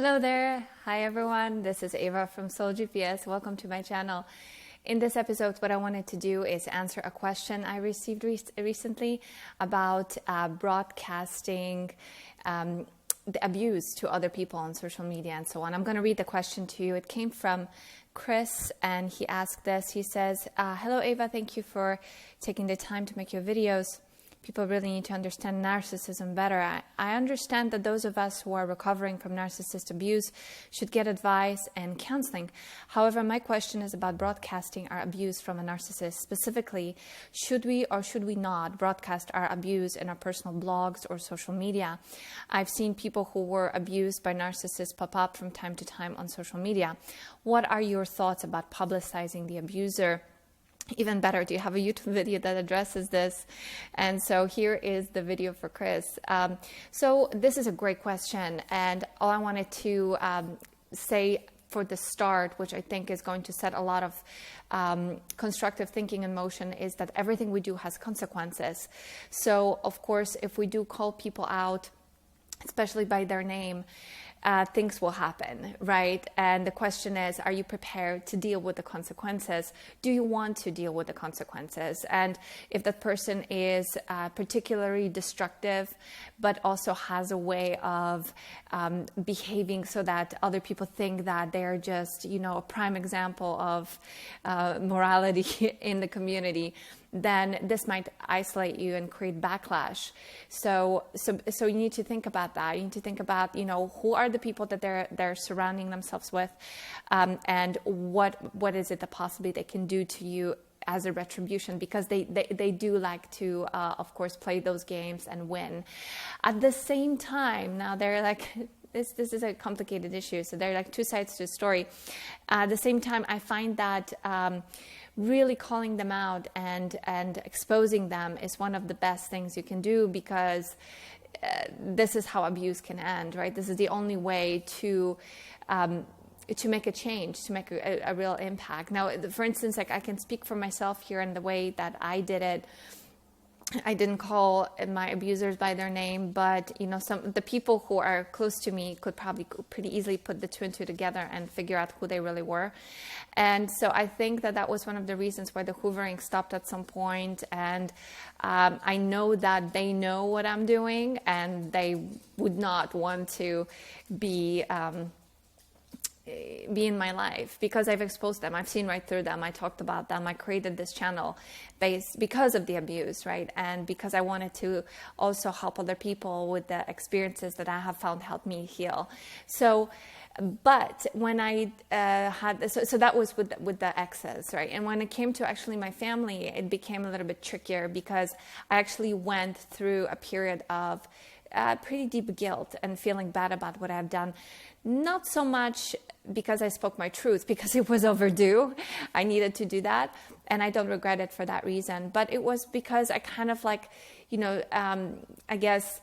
Hello there. Hi everyone. This is Ava from Soul GPS. Welcome to my channel. In this episode, what I wanted to do is answer a question I received recently about broadcasting the abuse to other people on social media and so on. I'm going to read the question to you. It came from Chris, and he asked this. He says, hello Ava, thank you for taking the time to make your videos. People really need to understand narcissism better. I understand that those of us who are recovering from narcissist abuse should get advice and counseling. However, my question is about broadcasting our abuse from a narcissist. Specifically, should we or should we not broadcast our abuse in our personal blogs or social media? I've seen people who were abused by narcissists pop up from time to time on social media. What are your thoughts about publicizing the abuser? Even better, do you have a YouTube video that addresses this? And so here is the video for Chris. So this is a great question, and all I wanted to say for the start, which I think is going to set a lot of constructive thinking in motion, is that everything we do has consequences. So of course, if we do call people out, especially by their name, things will happen, right? And the question is, are you prepared to deal with the consequences? Do you want to deal with the consequences? And if that person is particularly destructive, but also has a way of behaving so that other people think that they're just, a prime example of morality in the community, then this might isolate you and create backlash. So you need to think about that. You need to think about, who are the people that they're surrounding themselves with, and what is it that possibly they can do to you as a retribution, because they do like to, of course, play those games and win. At the same time, now they're like, this is a complicated issue, so there are like two sides to the story. At the same time, I find that really calling them out and exposing them is one of the best things you can do, because this is how abuse can end, right? This is the only way to make a change, to make a real impact. Now, for instance, like I can speak for myself here in the way that I did it. I didn't call my abusers by their name, but the people who are close to me could probably pretty easily put the two and two together and figure out who they really were. And so I think that was one of the reasons why the hoovering stopped at some point. And I know that they know what I'm doing, and they would not want to be in my life, because I've exposed them. I've seen right through them. I talked about them. I created this channel because of the abuse, right? And because I wanted to also help other people with the experiences that I have found help me heal. So, but when I so that was with the exes, right? And when it came to actually my family, it became a little bit trickier, because I actually went through a period of pretty deep guilt and feeling bad about what I've done. Not so much because I spoke my truth, because it was overdue. I needed to do that, and I don't regret it for that reason. But it was because I kind of like, I guess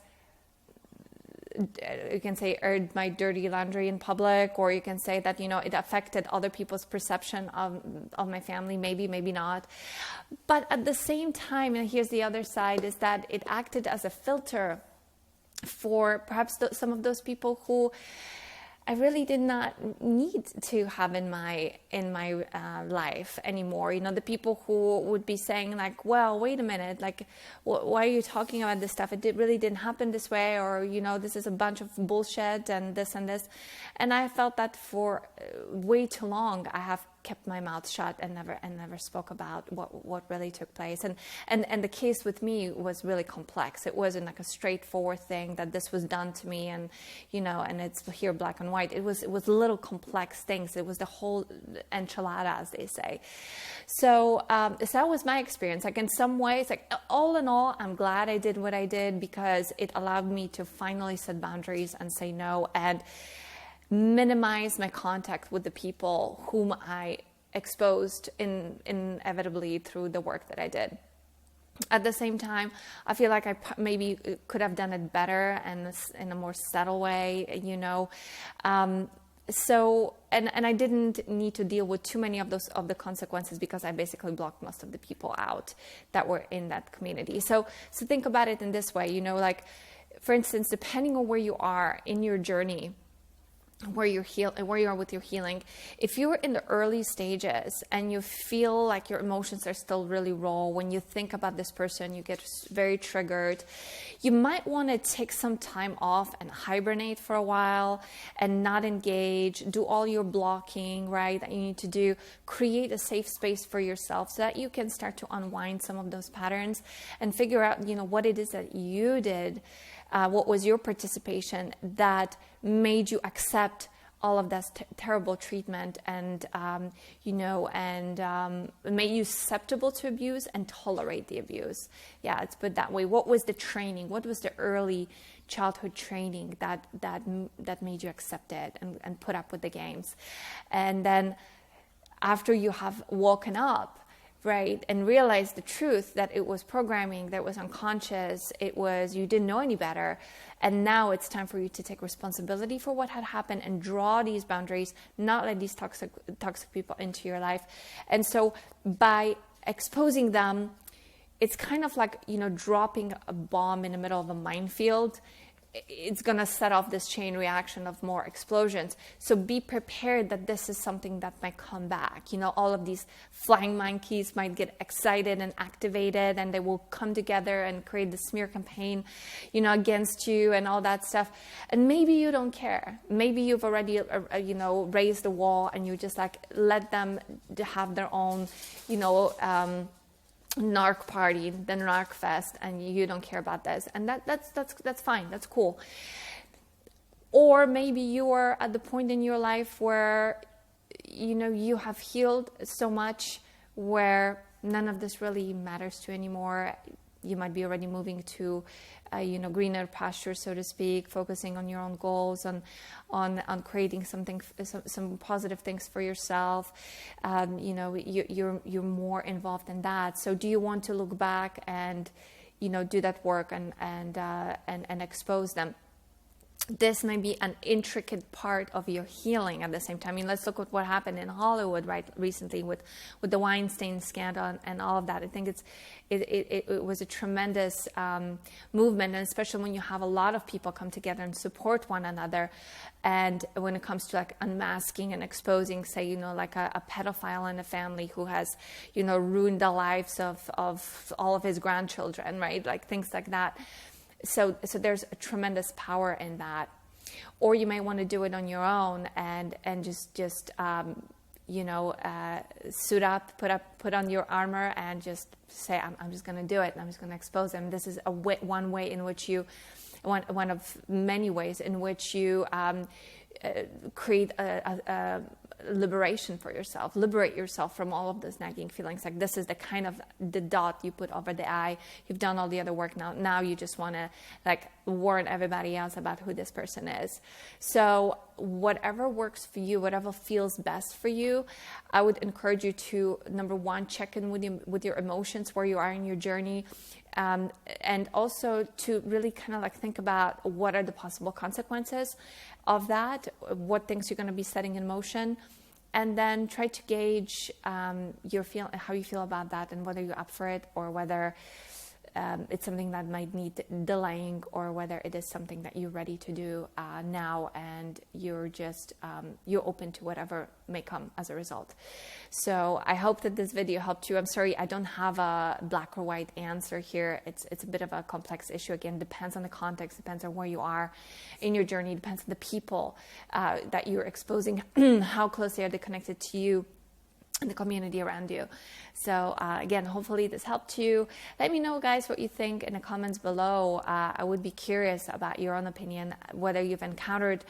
you can say aired my dirty laundry in public, or you can say that, it affected other people's perception of my family, maybe not. But at the same time, and here's the other side, is that it acted as a filter for perhaps some of those people who I really did not need to have in my life anymore. The people who would be saying like, well, wait a minute, like, why are you talking about this stuff? It really didn't happen this way, or, this is a bunch of bullshit and this and this. And I felt that for way too long, I have kept my mouth shut and never spoke about what really took place. And the case with me was really complex. It wasn't like a straightforward thing that this was done to me and and it's here black and white. It was little complex things. It was the whole enchilada, as they say. So that was my experience. Like in some ways, like all in all, I'm glad I did what I did, because it allowed me to finally set boundaries and say no, and minimize my contact with the people whom I exposed inevitably through the work that I did. At the same time, I feel like I maybe could have done it better and in a more subtle way, So, and I didn't need to deal with too many of the consequences, because I basically blocked most of the people out that were in that community. So think about it in this way, like, for instance, depending on where you are in your journey, where you are with your healing. If you're in the early stages and you feel like your emotions are still really raw, when you think about this person, you get very triggered, you might want to take some time off and hibernate for a while and not engage, do all your blocking, right, that you need to do, create a safe space for yourself so that you can start to unwind some of those patterns and figure out, what it is that you did, what was your participation that made you accept all of this terrible treatment and, made you susceptible to abuse and tolerate the abuse. Yeah, let's put it that way. What was the training? What was the early childhood training that made you accept it and put up with the games? And then after you have woken up, right, and realized the truth that it was programming, that was unconscious, you didn't know any better, and now it's time for you to take responsibility for what had happened and draw these boundaries, not let these toxic people into your life. And so by exposing them, it's kind of like, dropping a bomb in the middle of a minefield. It's going to set off this chain reaction of more explosions. So be prepared that this is something that might come back. All of these flying monkeys might get excited and activated, and they will come together and create the smear campaign, against you and all that stuff. And maybe you don't care. Maybe you've already, raised the wall and you just let them have their own, narc party, the narc fest, and you don't care about this, and that's fine, that's cool. Or maybe you are at the point in your life where you have healed so much where none of this really matters to you anymore. You might be already moving to greener pasture, so to speak, focusing on your own goals, on creating some positive things for yourself. You're more involved in that. So do you want to look back and do that work and expose them? This may be an intricate part of your healing at the same time. I mean, let's look at what happened in Hollywood recently with the Weinstein scandal and all of that. I think it was a tremendous movement, and especially when you have a lot of people come together and support one another. And when it comes to unmasking and exposing, say, a pedophile in a family who has, ruined the lives of all of his grandchildren, right? Things like that. So there's a tremendous power in that. Or you may want to do it on your own and just suit up, put on your armor and just say, I'm just going to do it. I'm just going to expose them. This is one way in which one of many ways in which you create a liberation for yourself, liberate yourself from all of those nagging feelings. This is the dot you put over the I. You've done all the other work now you just want to warn everybody else about who this person is. So whatever works for you, whatever feels best for you, I would encourage you to, number one, check in with your emotions, where you are in your journey, and also to really think about what are the possible consequences of that, what things you're going to be setting in motion, and then try to gauge how you feel about that, and whether you're up for it, or whether it's something that might need delaying, or whether it is something that you're ready to do now, and you're just you're open to whatever may come as a result. So I hope that this video helped you. I'm sorry I don't have a black or white answer here. It's a bit of a complex issue. Again, depends on the context, depends on where you are in your journey, depends on the people that you're exposing, how closely are they connected to you, and the community around you. So again, hopefully this helped you. Let me know, guys, what you think in the comments below. I would be curious about your own opinion, whether you've encountered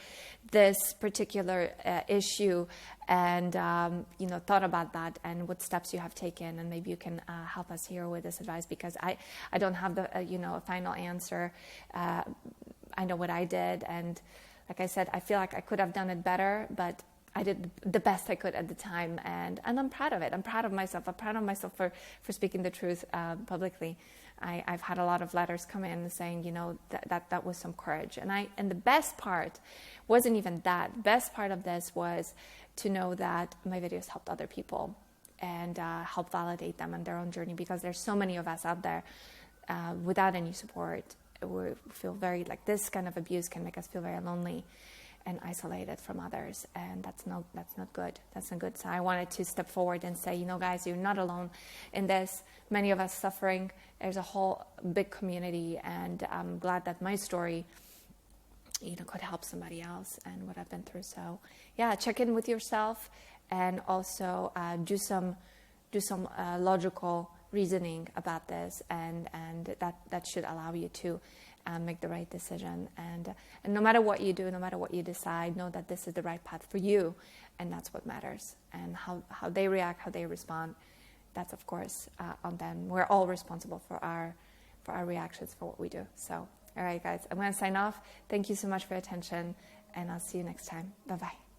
this particular issue and thought about that, and what steps you have taken, and maybe you can help us here with this advice, because I don't have the a final answer. I know what I did, and like I said, I feel like I could have done it better, but I did the best I could at the time, and I'm proud of it. I'm proud of myself. I'm proud of myself for speaking the truth publicly. I've had a lot of letters come in saying, that was some courage. And the best part wasn't even that. The best part of this was to know that my videos helped other people and help validate them on their own journey, because there's so many of us out there without any support. We feel very this kind of abuse can make us feel very lonely. and isolated from others, and that's not good. That's not good. So I wanted to step forward and say, guys, you're not alone in this. Many of us suffering. There's a whole big community, and I'm glad that my story, could help somebody else and what I've been through. So yeah, check in with yourself, and also do some logical reasoning about this, and that should allow you to make the right decision. And no matter what you do, no matter what you decide, know that this is the right path for you, and that's what matters. And how they react, how they respond, that's of course on them. We're all responsible for our reactions, for what we do. So all right, guys, I'm going to sign off. Thank you so much for your attention, and I'll see you next time. Bye-bye.